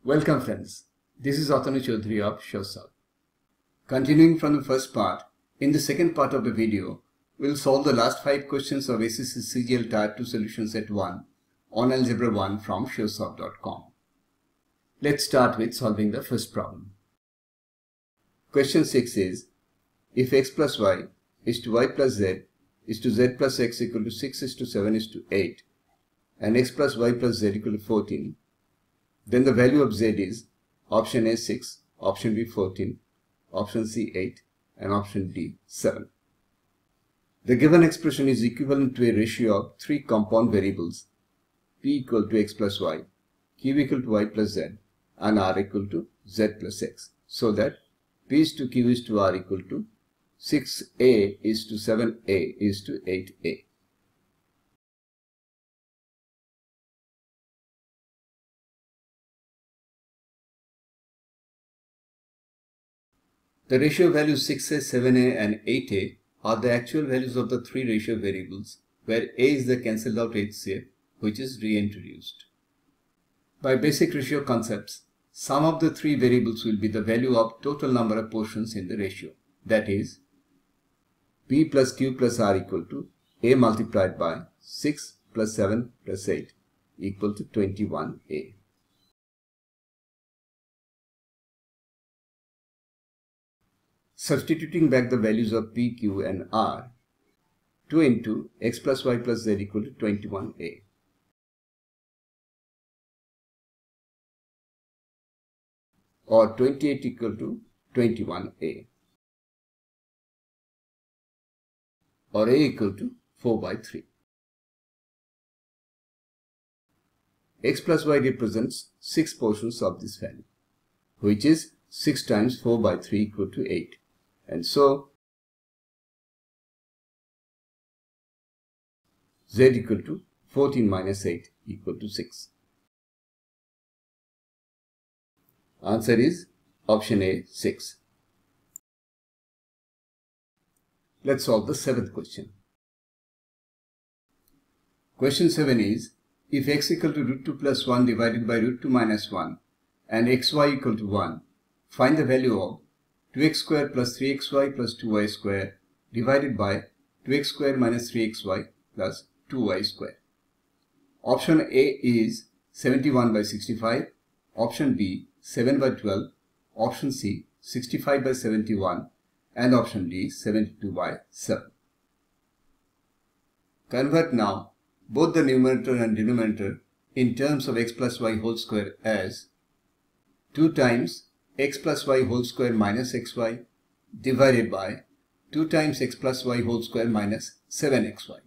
Welcome friends, this is Atanu Chaudhary of SureSolve. Continuing from the first part, in the second part of the video, we'll solve the last 5 questions of SSC CGL Tier 2 Solution Set 1 on Algebra 1 from suresolve.com. Let's start with solving the first problem. Question 6 is, if x plus y is to y plus z is to z plus x equal to 6 is to 7 is to 8 and x plus y plus z equal to 14, then the value of z is option A 6, option B 14, option C 8 and option D 7. The given expression is equivalent to a ratio of 3 compound variables p equal to x plus y, q equal to y plus z and r equal to z plus x, so that p is to q is to r equal to 6a is to 7a is to 8a. The ratio values 6a, 7a and 8a are the actual values of the 3 ratio variables, where a is the cancelled out HCF which is reintroduced. By basic ratio concepts, sum of the 3 variables will be the value of total number of portions in the ratio, that is p plus q plus r equal to a multiplied by 6 plus 7 plus 8 equal to 21a. Substituting back the values of p, q and r, 2 into x plus y plus z equal to 21a. Or 28 equal to 21a. Or a equal to 4 by 3. X plus y represents 6 portions of this value, which is 6 times 4 by 3 equal to 8. And so z equal to 14 minus 8 equal to 6. Answer is option A 6. Let's solve the 7th question. Question 7 is, if x equal to root 2 plus 1 divided by root 2 minus 1 and xy equal to 1, find the value of 2x square plus 3xy plus 2y square divided by 2x square minus 3xy plus 2y square. Option A is 71 by 65, option B 7 by 12, option C 65 by 71 and option D 72 by 7. Convert now both the numerator and denominator in terms of x plus y whole square as 2 times x plus y whole square minus xy divided by 2 times x plus y whole square minus 7xy.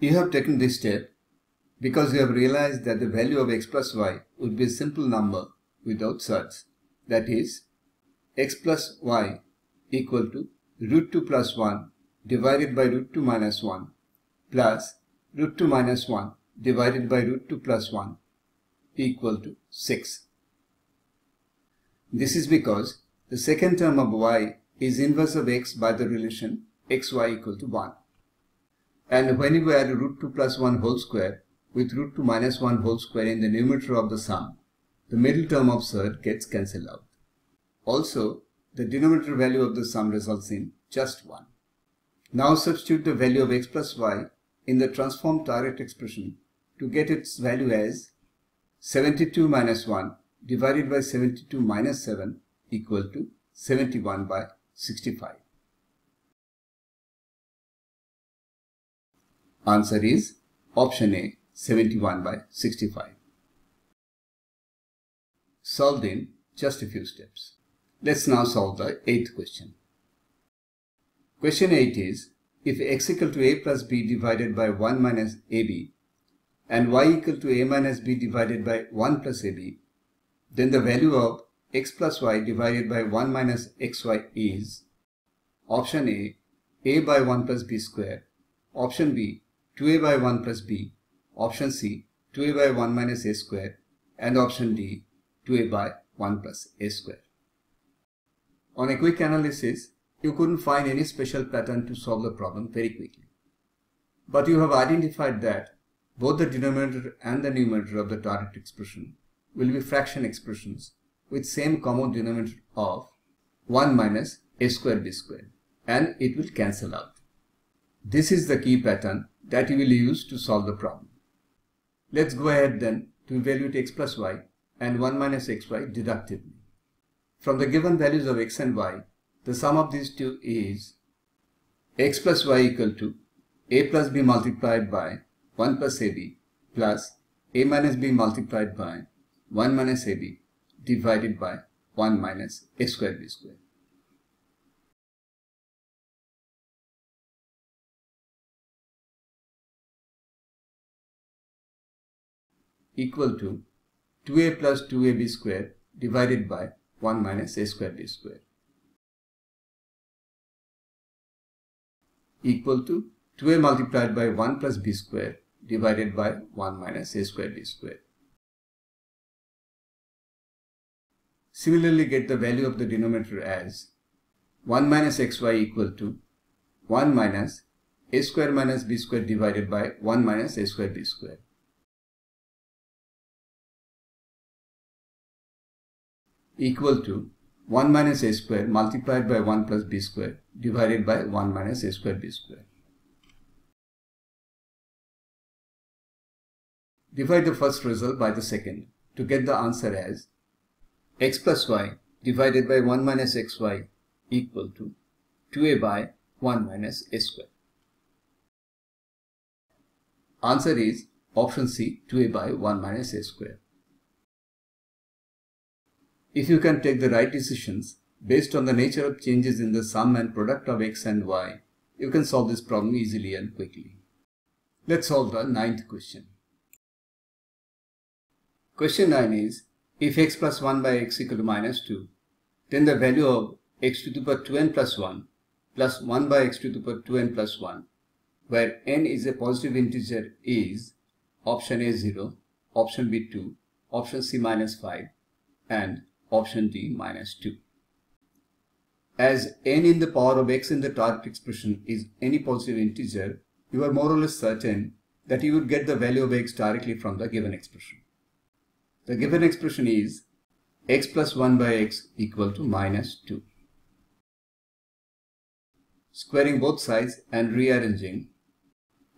You have taken this step because you have realized that the value of x plus y would be a simple number without surds. That is, x plus y equal to root 2 plus 1 divided by root 2 minus 1 plus root 2 minus 1 divided by root 2 plus 1 equal to 6. This is because the second term of y is inverse of x by the relation xy equal to 1. And when you add root 2 plus 1 whole square with root 2 minus 1 whole square in the numerator of the sum, the middle term of surd gets cancelled out. Also, the denominator value of the sum results in just 1. Now substitute the value of x plus y in the transformed direct expression to get its value as 72 minus 1 divided by 72 minus 7 equal to 71 by 65. Answer is option A 71 by 65. Solved in just a few steps. Let's now solve the 8th question. Question 8 is, if x equal to a plus b divided by 1 minus ab and y equal to a minus b divided by 1 plus ab, then the value of x plus y divided by 1 minus xy is option A by 1 plus b square, option B 2a by 1 plus b, option C 2a by 1 minus a square and option D 2a by 1 plus a square. On a quick analysis, you couldn't find any special pattern to solve the problem very quickly. But you have identified that both the denominator and the numerator of the target expression will be fraction expressions with same common denominator of 1 minus a square b square, and it will cancel out. This is the key pattern that you will use to solve the problem. Let's go ahead then to evaluate x plus y and 1 minus xy deductively. From the given values of x and y, the sum of these two is x plus y equal to a plus b multiplied by 1 plus ab plus a minus b multiplied by 1 minus ab divided by 1 minus a square b square. Equal to 2a plus 2ab square divided by 1 minus a square b square. Equal to 2a multiplied by 1 plus b square divided by 1 minus a square b square. Similarly, get the value of the denominator as 1 minus xy equal to 1 minus a square minus b square divided by 1 minus a square b square. Equal to 1 minus a square multiplied by 1 plus b square divided by 1 minus a square b square. Divide the first result by the second to get the answer as x plus y divided by 1 minus xy equal to 2a by 1 minus a square. Answer is option C, 2a by 1 minus a square. If you can take the right decisions based on the nature of changes in the sum and product of x and y, you can solve this problem easily and quickly. Let's solve the 9th question. Question 9 is, if x plus 1 by x equal to minus 2, then the value of x to the power 2n plus 1 plus 1 by x to the power 2n plus 1, where n is a positive integer, is option A 0, option B 2, option C minus 5, and option D minus 2. As n in the power of x in the target expression is any positive integer, you are more or less certain that you would get the value of x directly from the given expression. The given expression is x plus 1 by x equal to minus 2. Squaring both sides and rearranging,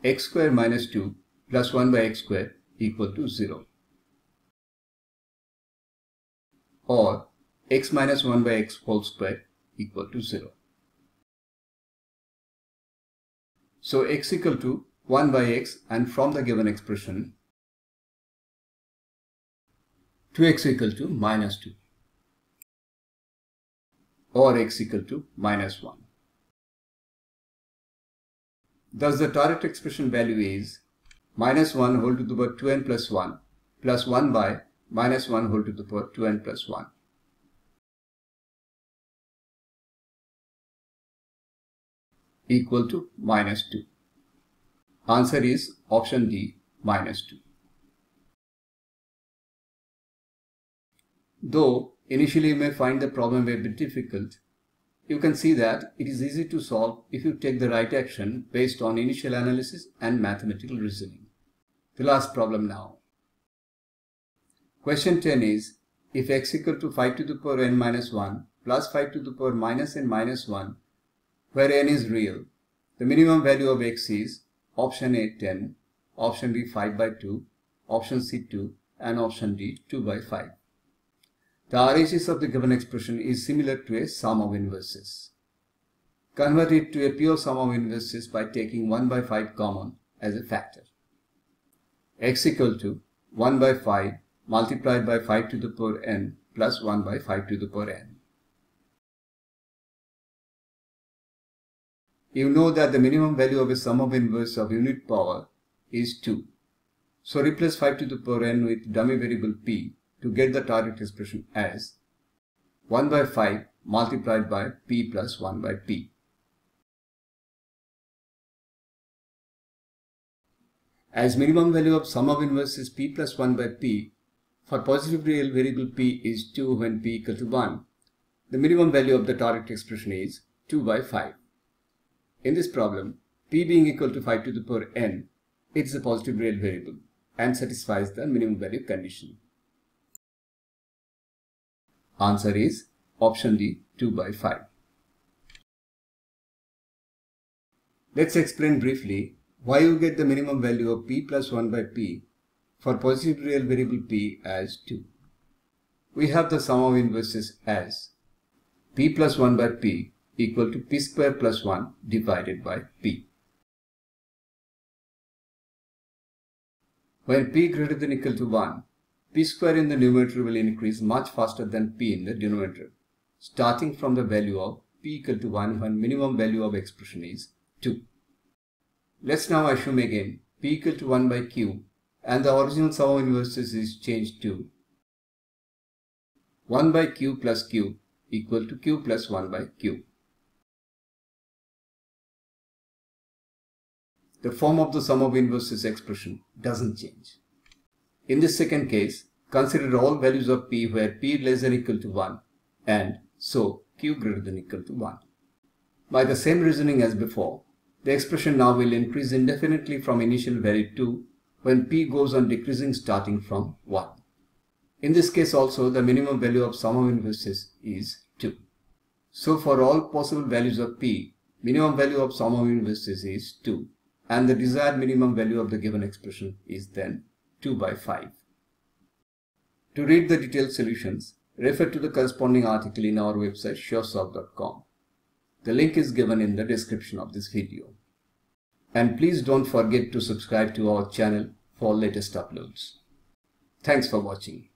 x square minus 2 plus 1 by x square equal to 0. Or x minus 1 by x whole square equal to 0. So x equal to 1 by x, and from the given expression 2x equal to minus 2 or x equal to minus 1. Thus the target expression value is minus 1 whole to the power 2n plus 1 plus 1 by minus 1 whole to the power 2n plus 1. Equal to minus 2. Answer is option D, minus 2. Though initially you may find the problem a bit difficult, you can see that it is easy to solve if you take the right action based on initial analysis and mathematical reasoning. The last problem now. Question 10 is, if x equal to 5 to the power n minus 1 plus 5 to the power minus n minus 1, where n is real, the minimum value of x is option A 10, option B 5 by 2, option C 2, and option D 2 by 5. The RHS of the given expression is similar to a sum of inverses. Convert it to a pure sum of inverses by taking 1 by 5 common as a factor. X equal to 1 by 5 multiplied by 5 to the power n plus 1 by 5 to the power n. You know that the minimum value of a sum of inverse of unit power is 2. So replace 5 to the power n with dummy variable p to get the target expression as 1 by 5 multiplied by p plus 1 by p. As minimum value of sum of inverse is p plus 1 by p, for positive real variable p is 2 when p equal to 1, the minimum value of the target expression is 2 by 5. In this problem, p being equal to 5 to the power n, it's a positive real variable and satisfies the minimum value condition. Answer is option D, 2 by 5. Let's explain briefly why you get the minimum value of p plus 1 by p for positive real variable p as 2. We have the sum of inverses as p plus 1 by p equal to p square plus 1 divided by p. When p greater than or equal to 1, p square in the numerator will increase much faster than p in the denominator, starting from the value of p equal to 1 when minimum value of expression is 2. Let's now assume again p equal to 1 by q and the original sum of inverses is changed to 1 by q plus q equal to q plus 1 by q. The form of the sum of inverses expression doesn't change. In this second case, consider all values of p where p less than or equal to 1 and so q greater than or equal to 1. By the same reasoning as before, the expression now will increase indefinitely from initial value 2 when p goes on decreasing starting from 1. In this case also, the minimum value of sum of inverses is 2. So for all possible values of p, minimum value of sum of inverses is 2 and the desired minimum value of the given expression is then 2 by 5. To read the detailed solutions, refer to the corresponding article in our website suresolve.com. The link is given in the description of this video. And please don't forget to subscribe to our channel for latest uploads. Thanks for watching.